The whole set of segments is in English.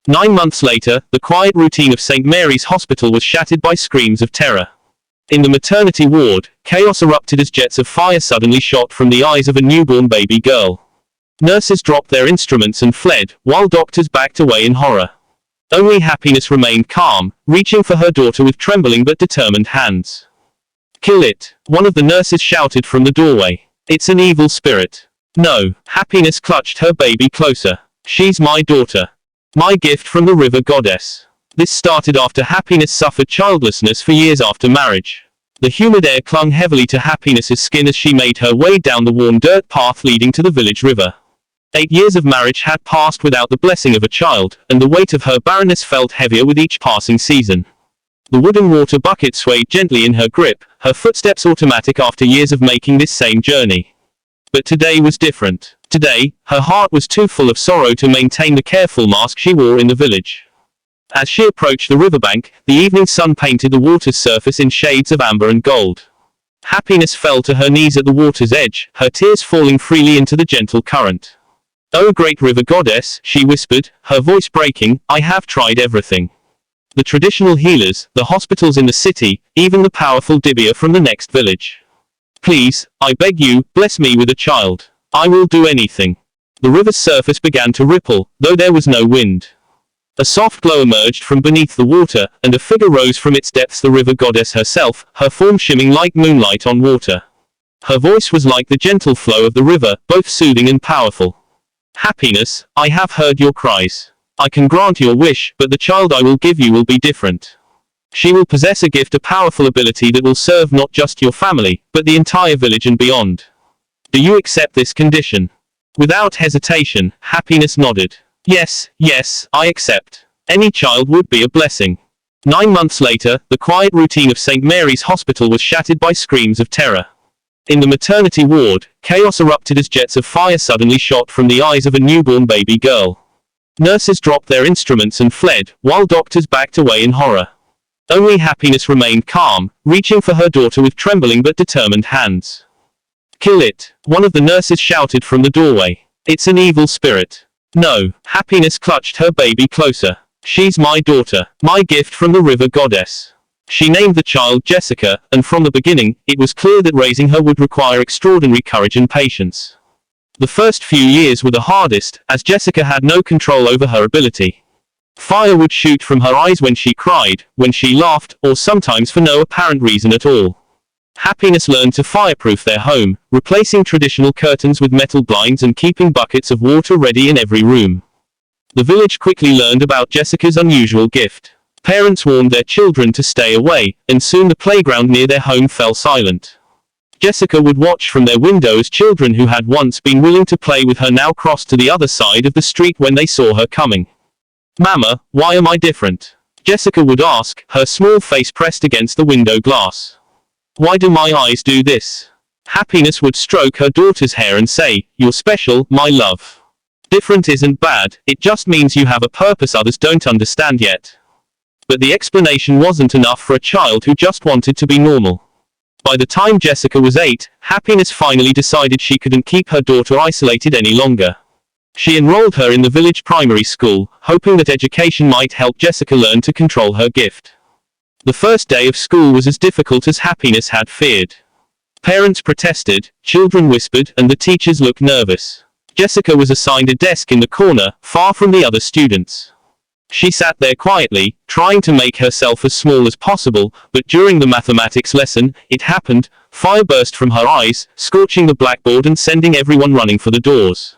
9 months later, the quiet routine of St. Mary's Hospital was shattered by screams of terror. In the maternity ward, chaos erupted as jets of fire suddenly shot from the eyes of a newborn baby girl. Nurses dropped their instruments and fled, while doctors backed away in horror. Only Happiness remained calm, reaching for her daughter with trembling but determined hands. "Kill it," one of the nurses shouted from the doorway. "It's an evil spirit." "No." Happiness clutched her baby closer. "She's my daughter. My gift from the river goddess." This started after Happiness suffered childlessness for years after marriage. The humid air clung heavily to Happiness's skin as she made her way down the worn dirt path leading to the village river. 8 years of marriage had passed without the blessing of a child, and the weight of her barrenness felt heavier with each passing season. The wooden water bucket swayed gently in her grip, her footsteps automatic after years of making this same journey. But today was different. Today, her heart was too full of sorrow to maintain the careful mask she wore in the village. As she approached the riverbank, the evening sun painted the water's surface in shades of amber and gold. Happiness fell to her knees at the water's edge, her tears falling freely into the gentle current. "Oh great river goddess," she whispered, her voice breaking, "I have tried everything. The traditional healers, the hospitals in the city, even the powerful Dibia from the next village. Please, I beg you, bless me with a child. I will do anything." The river's surface began to ripple, though there was no wind. A soft glow emerged from beneath the water, and a figure rose from its depths, the river goddess herself, her form shimmering like moonlight on water. Her voice was like the gentle flow of the river, both soothing and powerful. "Happiness, I have heard your cries. I can grant your wish, but the child I will give you will be different. She will possess a gift, a powerful ability that will serve not just your family, but the entire village and beyond. Do you accept this condition?" Without hesitation, Happiness nodded. Yes, I accept. Any child would be a blessing." 9 months later, the quiet routine of St. Mary's Hospital was shattered by screams of terror. In the maternity ward, chaos erupted as jets of fire suddenly shot from the eyes of a newborn baby girl. Nurses dropped their instruments and fled, while doctors backed away in horror. Only Happiness remained calm, reaching for her daughter with trembling but determined hands. "Kill it," one of the nurses shouted from the doorway. "It's an evil spirit." "No." Happiness clutched her baby closer. "She's my daughter. My gift from the river goddess." She named the child Jessica, and from the beginning, it was clear that raising her would require extraordinary courage and patience. The first few years were the hardest, as Jessica had no control over her ability. Fire would shoot from her eyes when she cried, when she laughed, or sometimes for no apparent reason at all. Happiness learned to fireproof their home, replacing traditional curtains with metal blinds and keeping buckets of water ready in every room. The village quickly learned about Jessica's unusual gift. Parents warned their children to stay away, and soon the playground near their home fell silent. Jessica would watch from their window as children who had once been willing to play with her now crossed to the other side of the street when they saw her coming. "Mama, why am I different?" Jessica would ask, her small face pressed against the window glass. "Why do my eyes do this?" Happiness would stroke her daughter's hair and say, "You're special, my love. Different isn't bad, it just means you have a purpose others don't understand yet." But the explanation wasn't enough for a child who just wanted to be normal. By the time Jessica was 8, Happiness finally decided she couldn't keep her daughter isolated any longer. She enrolled her in the village primary school, hoping that education might help Jessica learn to control her gift. The first day of school was as difficult as Happiness had feared. Parents protested, children whispered, and the teachers looked nervous. Jessica was assigned a desk in the corner, far from the other students. She sat there quietly, trying to make herself as small as possible, but during the mathematics lesson, it happened. Fire burst from her eyes, scorching the blackboard and sending everyone running for the doors.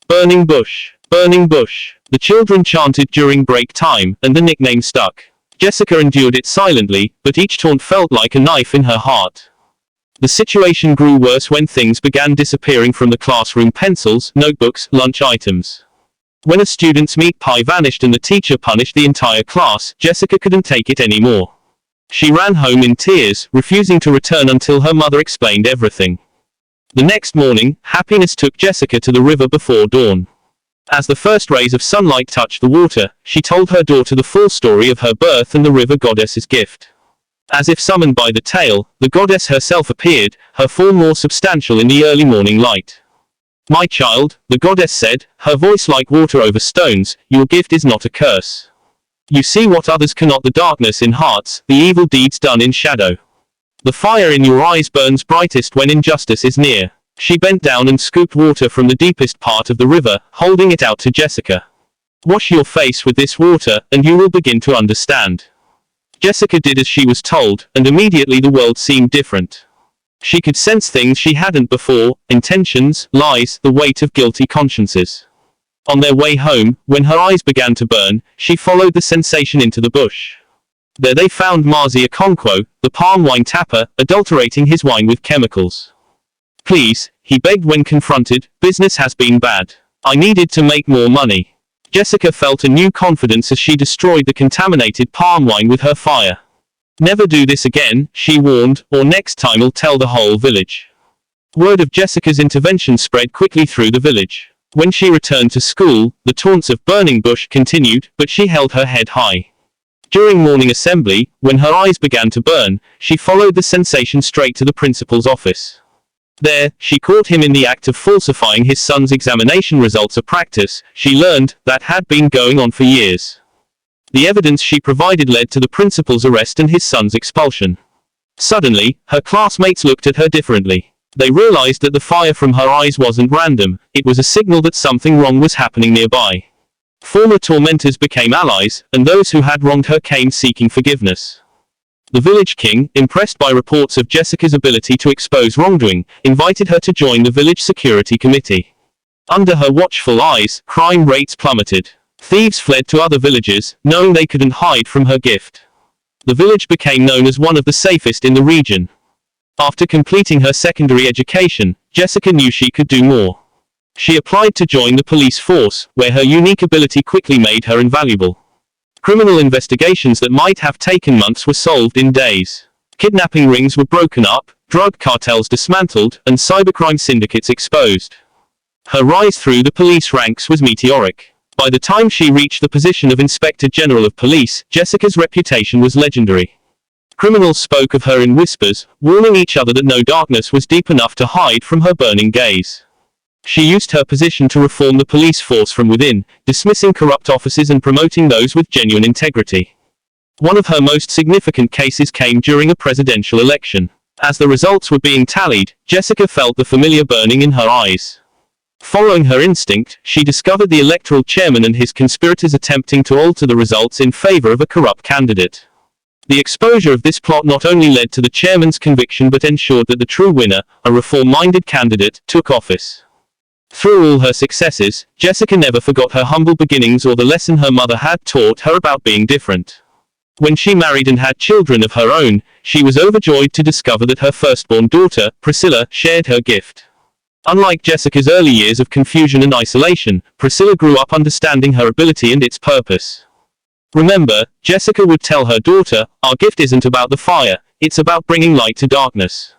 "Burning bush! Burning bush!" the children chanted during break time, and the nickname stuck. Jessica endured it silently, but each taunt felt like a knife in her heart. The situation grew worse when things began disappearing from the classroom: pencils, notebooks, lunch items. When a student's meat pie vanished and the teacher punished the entire class, Jessica couldn't take it anymore. She ran home in tears, refusing to return until her mother explained everything. The next morning, Happiness took Jessica to the river before dawn. As the first rays of sunlight touched the water, she told her daughter the full story of her birth and the river goddess's gift. As if summoned by the tale, the goddess herself appeared, her form more substantial in the early morning light. My child, the goddess said, her voice like water over stones, your gift is not a curse. You see what others cannot, the darkness in hearts, the evil deeds done in shadow. The fire in your eyes burns brightest when injustice is near. She bent down and scooped water from the deepest part of the river, holding it out to Jessica. Wash your face with this water, and you will begin to understand. Jessica did as she was told, and immediately the world seemed different. She could sense things she hadn't before, intentions, lies, the weight of guilty consciences. On their way home, when her eyes began to burn, she followed the sensation into the bush. There they found Marzi Okonkwo, the palm wine tapper, adulterating his wine with chemicals. Please, he begged when confronted, business has been bad. I needed to make more money. Jessica felt a new confidence as she destroyed the contaminated palm wine with her fire. Never do this again, she warned, or next time I'll tell the whole village. Word of Jessica's intervention spread quickly through the village. When she returned to school, the taunts of burning bush continued, but she held her head high. During morning assembly, when her eyes began to burn, she followed the sensation straight to the principal's office. There, she caught him in the act of falsifying his son's examination results, a practice, she learned, that had been going on for years. The evidence she provided led to the principal's arrest and his son's expulsion. Suddenly, her classmates looked at her differently. They realized that the fire from her eyes wasn't random, it was a signal that something wrong was happening nearby. Former tormentors became allies, and those who had wronged her came seeking forgiveness. The village king, impressed by reports of Jessica's ability to expose wrongdoing, invited her to join the village security committee. Under her watchful eyes, crime rates plummeted. Thieves fled to other villages, knowing they couldn't hide from her gift. The village became known as one of the safest in the region. After completing her secondary education, Jessica knew she could do more. She applied to join the police force, where her unique ability quickly made her invaluable. Criminal investigations that might have taken months were solved in days. Kidnapping rings were broken up, drug cartels dismantled, and cybercrime syndicates exposed. Her rise through the police ranks was meteoric. By the time she reached the position of Inspector General of Police, Jessica's reputation was legendary. Criminals spoke of her in whispers, warning each other that no darkness was deep enough to hide from her burning gaze. She used her position to reform the police force from within, dismissing corrupt officers and promoting those with genuine integrity. One of her most significant cases came during a presidential election. As the results were being tallied, Jessica felt the familiar burning in her eyes. Following her instinct, she discovered the electoral chairman and his conspirators attempting to alter the results in favor of a corrupt candidate. The exposure of this plot not only led to the chairman's conviction but ensured that the true winner, a reform-minded candidate, took office. Through all her successes, Jessica never forgot her humble beginnings or the lesson her mother had taught her about being different. When she married and had children of her own, she was overjoyed to discover that her firstborn daughter, Priscilla, shared her gift. Unlike Jessica's early years of confusion and isolation, Priscilla grew up understanding her ability and its purpose. Remember, Jessica would tell her daughter, our gift isn't about the fire, it's about bringing light to darkness.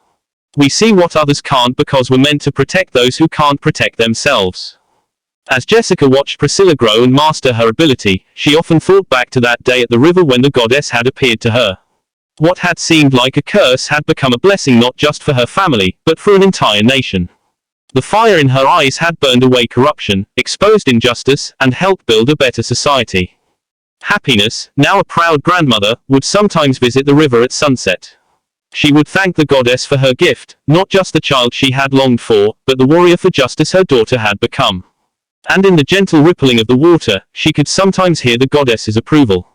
We see what others can't because we're meant to protect those who can't protect themselves. As Jessica watched Priscilla grow and master her ability, she often thought back to that day at the river when the goddess had appeared to her. What had seemed like a curse had become a blessing not just for her family, but for an entire nation. The fire in her eyes had burned away corruption, exposed injustice, and helped build a better society. Happiness, now a proud grandmother, would sometimes visit the river at sunset. She would thank the goddess for her gift, not just the child she had longed for, but the warrior for justice her daughter had become. And in the gentle rippling of the water, she could sometimes hear the goddess's approval.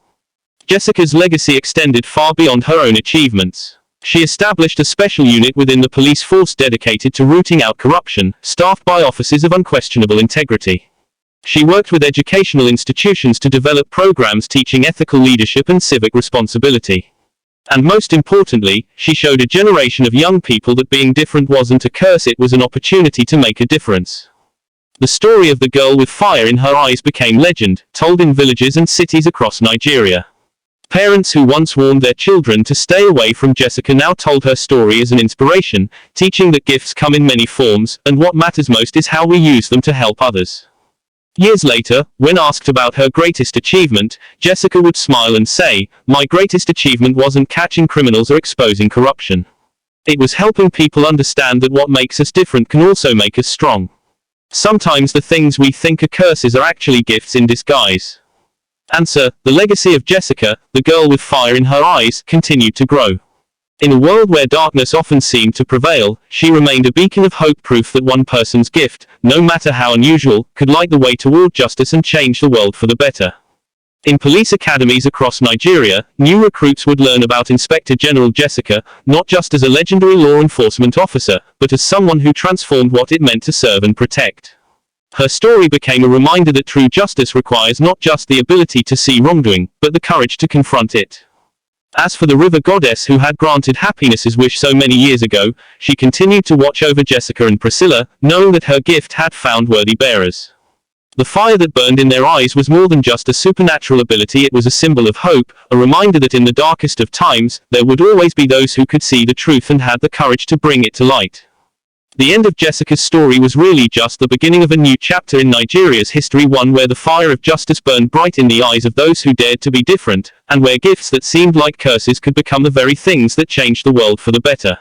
Jessica's legacy extended far beyond her own achievements. She established a special unit within the police force dedicated to rooting out corruption, staffed by officers of unquestionable integrity. She worked with educational institutions to develop programs teaching ethical leadership and civic responsibility. And most importantly, she showed a generation of young people that being different wasn't a curse, it was an opportunity to make a difference. The story of the girl with fire in her eyes became legend, told in villages and cities across Nigeria. Parents who once warned their children to stay away from Jessica now told her story as an inspiration, teaching that gifts come in many forms, and what matters most is how we use them to help others. Years later, when asked about her greatest achievement, Jessica would smile and say, "My greatest achievement wasn't catching criminals or exposing corruption. It was helping people understand that what makes us different can also make us strong." Sometimes the things we think are curses are actually gifts in disguise. Answer: the legacy of Jessica, the girl with fire in her eyes, continued to grow. In a world where darkness often seemed to prevail, she remained a beacon of hope, proof that one person's gift, no matter how unusual, could light the way toward justice and change the world for the better. In police academies across Nigeria, new recruits would learn about Inspector General Jessica, not just as a legendary law enforcement officer, but as someone who transformed what it meant to serve and protect. Her story became a reminder that true justice requires not just the ability to see wrongdoing, but the courage to confront it. As for the river goddess who had granted happiness's wish so many years ago, she continued to watch over Jessica and Priscilla, knowing that her gift had found worthy bearers. The fire that burned in their eyes was more than just a supernatural ability, it was a symbol of hope, a reminder that in the darkest of times, there would always be those who could see the truth and had the courage to bring it to light. The end of Jessica's story was really just the beginning of a new chapter in Nigeria's history, one where the fire of justice burned bright in the eyes of those who dared to be different, and where gifts that seemed like curses could become the very things that changed the world for the better.